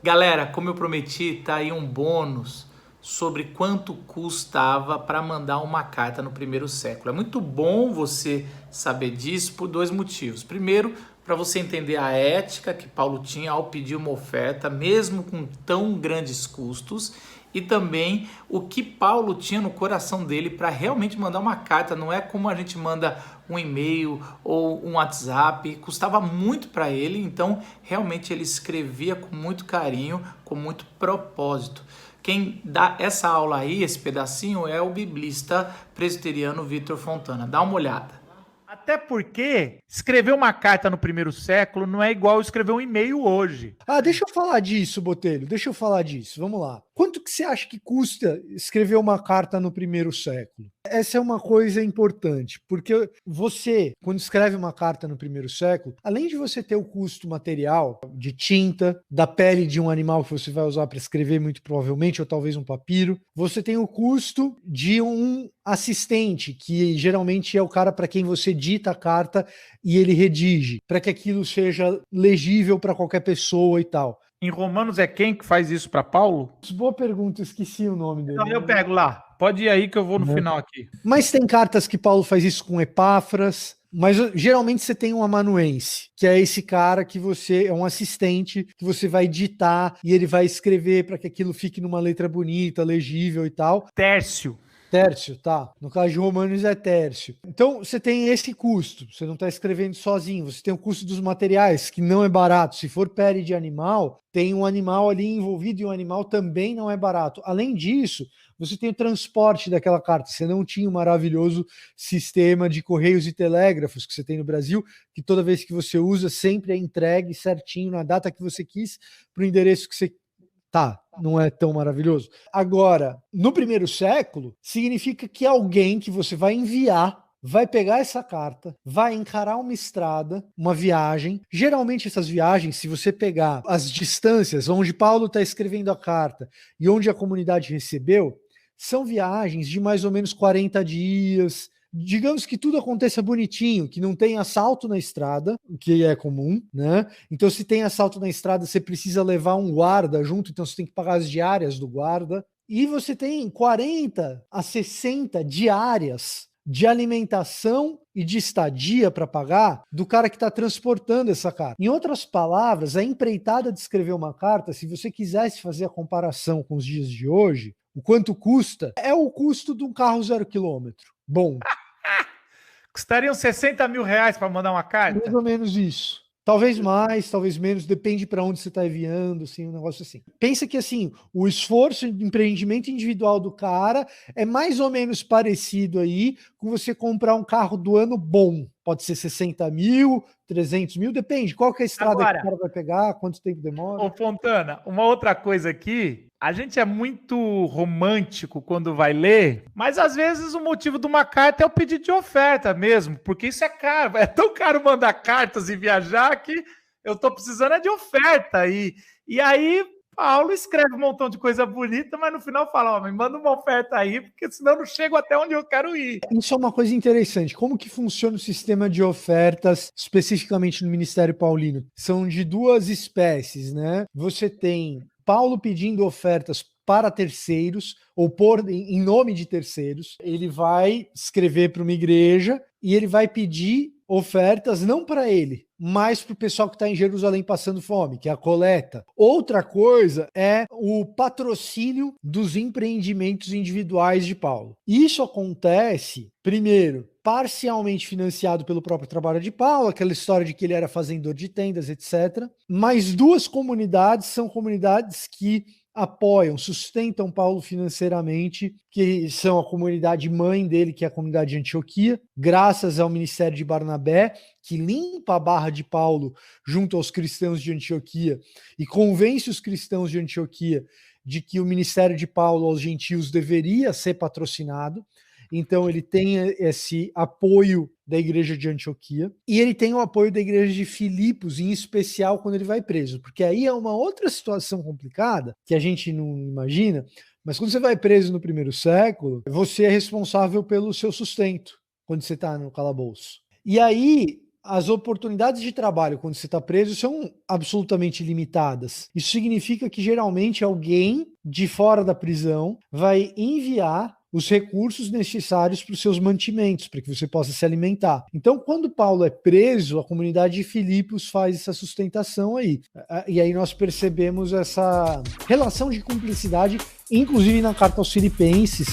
Galera, como eu prometi, tá aí um bônus sobre quanto custava para mandar uma carta no primeiro século. É muito bom você saber disso por dois motivos. Primeiro, para você entender a ética que Paulo tinha ao pedir uma oferta, mesmo com tão grandes custos, e também o que Paulo tinha no coração dele para realmente mandar uma carta. Não é como a gente manda um e-mail ou um WhatsApp, custava muito para ele, então realmente ele escrevia com muito carinho, com muito propósito. Quem dá essa aula aí, esse pedacinho, é o biblista presbiteriano Vitor Fontana. Dá uma olhada. Até porque escrever uma carta no primeiro século não é igual escrever um e-mail hoje. Deixa eu falar disso, Botelho. Deixa eu falar disso. Vamos lá. Quanto que você acha que custa escrever uma carta no primeiro século? Essa é uma coisa importante, porque você, quando escreve uma carta no primeiro século, além de você ter o custo material de tinta, da pele de um animal que você vai usar para escrever, muito provavelmente, ou talvez um papiro, você tem o custo de um assistente, que geralmente é o cara para quem você dita a carta e ele redige, para que aquilo seja legível para qualquer pessoa e tal. Em Romanos é quem que faz isso para Paulo? Boa pergunta, esqueci o nome dele. Então eu pego lá. Pode ir aí que eu vou no final aqui. Mas tem cartas que Paulo faz isso com Epáfras, mas geralmente você tem um amanuense, que é esse cara que você é um assistente, que você vai ditar e ele vai escrever para que aquilo fique numa letra bonita, legível e tal. Tércio. Tércio, tá. No caso de Romanos é Tércio. Então você tem esse custo, você não está escrevendo sozinho, você tem o custo dos materiais, que não é barato. Se for pele de animal, tem um animal ali envolvido e um animal também não é barato. Além disso, você tem o transporte daquela carta. Você não tinha o maravilhoso sistema de correios e telégrafos que você tem no Brasil, que toda vez que você usa, sempre é entregue certinho na data que você quis, para o endereço que você não é tão maravilhoso. Agora, no primeiro século, significa que alguém que você vai enviar vai pegar essa carta, vai encarar uma estrada, uma viagem. Geralmente essas viagens, se você pegar as distâncias onde Paulo está escrevendo a carta e onde a comunidade recebeu, são viagens de mais ou menos 40 dias. Digamos que tudo aconteça bonitinho, que não tem assalto na estrada, o que é comum, né? Então, se tem assalto na estrada, você precisa levar um guarda junto, então você tem que pagar as diárias do guarda. E você tem 40 a 60 diárias de alimentação e de estadia para pagar do cara que está transportando essa carta. Em outras palavras, a empreitada de escrever uma carta, se você quisesse fazer a comparação com os dias de hoje, o quanto custa, é o custo de um carro 0 quilômetro. Bom, Custariam 60 mil reais para mandar uma carta? mais ou menos isso. Talvez mais, talvez menos, depende para onde você está enviando, assim, um negócio assim. Pensa que assim, o esforço de empreendimento individual do cara é mais ou menos parecido aí com você comprar um carro do ano bom. Pode ser 60 mil, 300 mil, depende. Qual que é a estrada que o cara vai pegar, quanto tempo demora. Ô Fontana, uma outra coisa aqui, a gente é muito romântico quando vai ler, mas às vezes o motivo de uma carta é o pedido de oferta mesmo, porque isso é caro. É tão caro mandar cartas e viajar que eu tô precisando é de oferta. E aí Paulo escreve um montão de coisa bonita, mas no final fala, ó, me manda uma oferta aí, porque senão eu não chego até onde eu quero ir. Isso é uma coisa interessante. Como que funciona o sistema de ofertas, especificamente no Ministério Paulino? São de duas espécies, né? Você tem Paulo pedindo ofertas para terceiros, ou em nome de terceiros. Ele vai escrever para uma igreja e ele vai pedir ofertas não para ele, mas para o pessoal que está em Jerusalém passando fome, que é a coleta. Outra coisa é o patrocínio dos empreendimentos individuais de Paulo. Isso acontece, primeiro, parcialmente financiado pelo próprio trabalho de Paulo, aquela história de que ele era fazendor de tendas, etc. Mas duas comunidades são comunidades que apoiam, sustentam Paulo financeiramente, que são a comunidade mãe dele, que é a comunidade de Antioquia, graças ao ministério de Barnabé, que limpa a barra de Paulo junto aos cristãos de Antioquia e convence os cristãos de Antioquia de que o ministério de Paulo aos gentios deveria ser patrocinado. Então ele tem esse apoio da igreja de Antioquia e ele tem o apoio da igreja de Filipos, em especial quando ele vai preso, porque aí é uma outra situação complicada que a gente não imagina, mas quando você vai preso no primeiro século, você é responsável pelo seu sustento quando você está no calabouço. E aí as oportunidades de trabalho quando você está preso são absolutamente limitadas. Isso significa que geralmente alguém de fora da prisão vai enviar os recursos necessários para os seus mantimentos, para que você possa se alimentar. Então, quando Paulo é preso, a comunidade de Filipos faz essa sustentação aí. E aí nós percebemos essa relação de cumplicidade, inclusive na carta aos Filipenses,